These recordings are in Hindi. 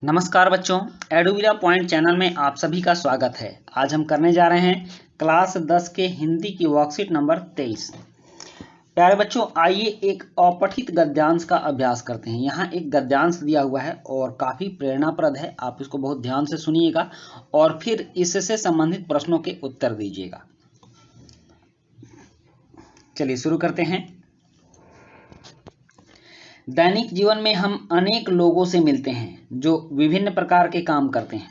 नमस्कार बच्चों, एडुविरा पॉइंट चैनल में आप सभी का स्वागत है। आज हम करने जा रहे हैं क्लास 10 के हिंदी की वर्कशीट नंबर 23। प्यारे बच्चों, आइए एक अपठित गद्यांश का अभ्यास करते हैं। यहाँ एक गद्यांश दिया हुआ है और काफ़ी प्रेरणाप्रद है। आप इसको बहुत ध्यान से सुनिएगा और फिर इससे संबंधित प्रश्नों के उत्तर दीजिएगा। चलिए शुरू करते हैं। दैनिक जीवन में हम अनेक लोगों से मिलते हैं जो विभिन्न प्रकार के काम करते हैं।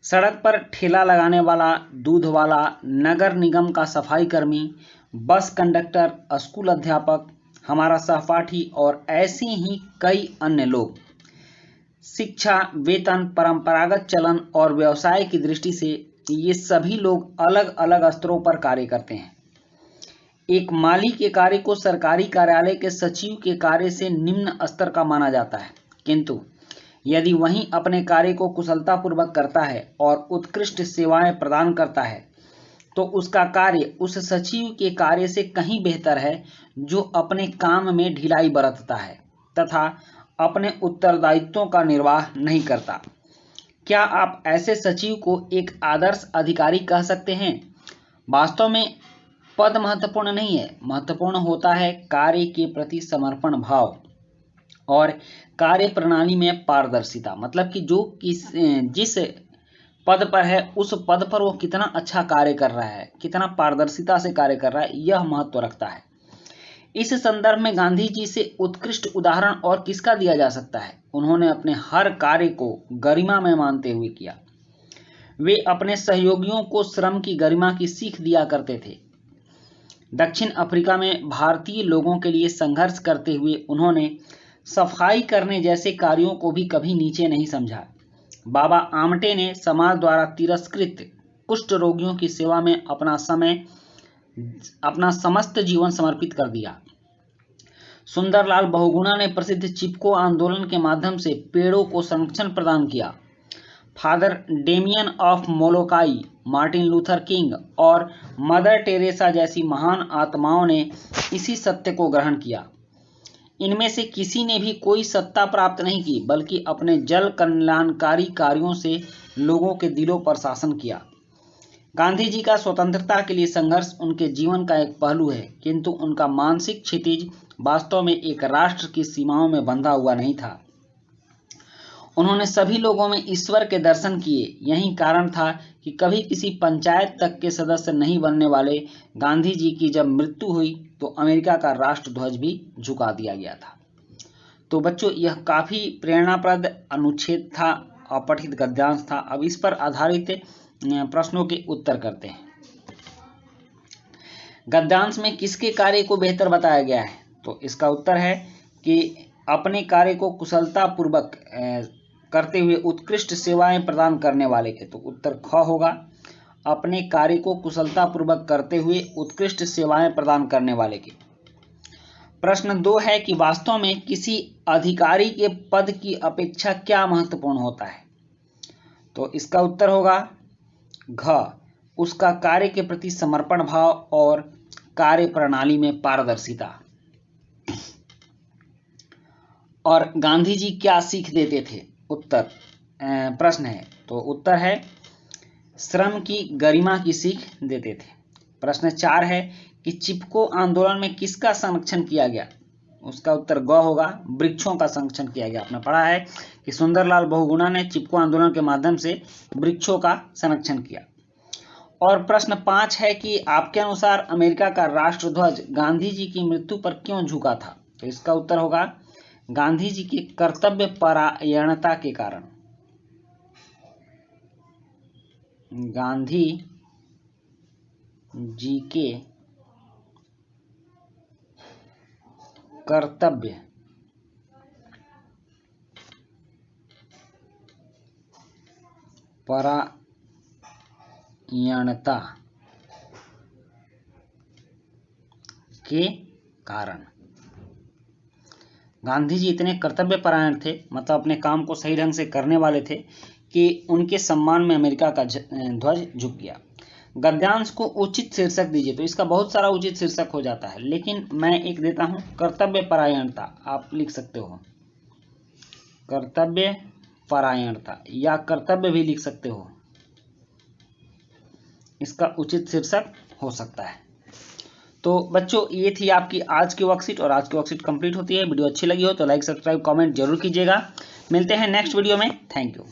सड़क पर ठेला लगाने वाला, दूध वाला, नगर निगम का सफाई कर्मी, बस कंडक्टर, स्कूल अध्यापक, हमारा सहपाठी और ऐसे ही कई अन्य लोग। शिक्षा, वेतन, परंपरागत चलन और व्यवसाय की दृष्टि से ये सभी लोग अलग अलग स्तरों पर कार्य करते हैं। एक माली के कार्य को सरकारी कार्यालय के सचिव के कार्य से निम्न स्तर का माना जाता है, किंतु यदि वही अपने कार्य को कुशलतापूर्वक करता है और उत्कृष्ट सेवाएं प्रदान करता है तो उसका कार्य उस सचिव के कार्य से कहीं बेहतर है जो अपने काम में ढिलाई बरतता है तथा अपने उत्तरदायित्वों का निर्वाह नहीं करता। क्या आप ऐसे सचिव को एक आदर्श अधिकारी कह सकते हैं? वास्तव में पद महत्वपूर्ण नहीं है, महत्वपूर्ण होता है कार्य के प्रति समर्पण भाव और कार्य प्रणाली में पारदर्शिता। मतलब कि जिस पद पर है उस पद पर वो कितना अच्छा कार्य कर रहा है, कितना पारदर्शिता से कार्य कर रहा है, यह महत्व रखता है। इस संदर्भ में गांधी जी से उत्कृष्ट उदाहरण और किसका दिया जा सकता है? उन्होंने अपने हर कार्य को गरिमा में मानते हुए किया। वे अपने सहयोगियों को श्रम की गरिमा की सीख दिया करते थे। दक्षिण अफ्रीका में भारतीय लोगों के लिए संघर्ष करते हुए उन्होंने सफाई करने जैसे कार्यों को भी कभी नीचे नहीं समझा। बाबा आमटे ने समाज द्वारा तिरस्कृत कुष्ठ रोगियों की सेवा में अपना समस्त जीवन समर्पित कर दिया। सुंदरलाल बहुगुणा ने प्रसिद्ध चिपको आंदोलन के माध्यम से पेड़ों को संरक्षण प्रदान किया। Father Damien of Molokai, Martin Luther King और मदर टेरेसा जैसी महान आत्माओं ने इसी सत्य को ग्रहण किया। इनमें से किसी ने भी कोई सत्ता प्राप्त नहीं की, बल्कि अपने जल कल्याणकारी कार्यों से लोगों के दिलों पर शासन किया। गांधी जी का स्वतंत्रता के लिए संघर्ष उनके जीवन का एक पहलू है, किंतु उनका मानसिक क्षितिज वास्तव में एक राष्ट्र की सीमाओं में बंधा हुआ नहीं था। उन्होंने सभी लोगों में ईश्वर के दर्शन किए। यही कारण था कि कभी किसी पंचायत तक के सदस्य नहीं बनने वाले गांधी जी की जब मृत्यु हुई तो अमेरिका का राष्ट्रध्वज भी झुका दिया गया था। तो बच्चों, यह काफ़ी प्रेरणाप्रद अनुच्छेद था, अपठित गद्यांश था। अब इस पर आधारित प्रश्नों के उत्तर करते हैं। गद्यांश में किसके कार्य को बेहतर बताया गया है? तो इसका उत्तर है कि अपने कार्य को कुशलतापूर्वक करते हुए उत्कृष्ट सेवाएं प्रदान करने वाले के। तो उत्तर ख होगा, अपने कार्य को कुशलतापूर्वक करते हुए उत्कृष्ट सेवाएं प्रदान करने वाले के। प्रश्न 2 है कि वास्तव में किसी अधिकारी के पद की अपेक्षा क्या महत्वपूर्ण होता है? तो इसका उत्तर होगा घ, उसका कार्य के प्रति समर्पण भाव और कार्य प्रणाली में पारदर्शिता। और गांधी जी क्या सीख देते थे? उत्तर प्रश्न है, तो उत्तर है श्रम की गरिमा की सीख देते थे। प्रश्न 4 है कि चिपको आंदोलन में किसका संरक्षण किया गया? उसका उत्तर ग होगा, वृक्षों का संरक्षण किया गया। आपने पढ़ा है कि सुंदरलाल बहुगुणा ने चिपको आंदोलन के माध्यम से वृक्षों का संरक्षण किया। और प्रश्न 5 है कि आपके अनुसार अमेरिका का राष्ट्रध्वज गांधी जी की मृत्यु पर क्यों झुका था? तो इसका उत्तर होगा गांधी जी के कर्तव्य परायणता के कारण। गांधी जी के कर्तव्य परायणता के कारण। गांधी जी इतने कर्तव्य परायण थे, मतलब अपने काम को सही ढंग से करने वाले थे कि उनके सम्मान में अमेरिका का ध्वज झुक गया। गद्यांश को उचित शीर्षक दीजिए। तो इसका बहुत सारा उचित शीर्षक हो जाता है, लेकिन मैं एक देता हूं, कर्तव्य परायणता। आप लिख सकते हो कर्तव्य परायणता या कर्तव्य भी लिख सकते हो, इसका उचित शीर्षक हो सकता है। तो बच्चों ये थी आपकी आज की वर्कशीट और आज की वर्कशीट कंप्लीट होती है। वीडियो अच्छी लगी हो तो लाइक सब्सक्राइब कमेंट जरूर कीजिएगा। मिलते हैं नेक्स्ट वीडियो में। Thank you.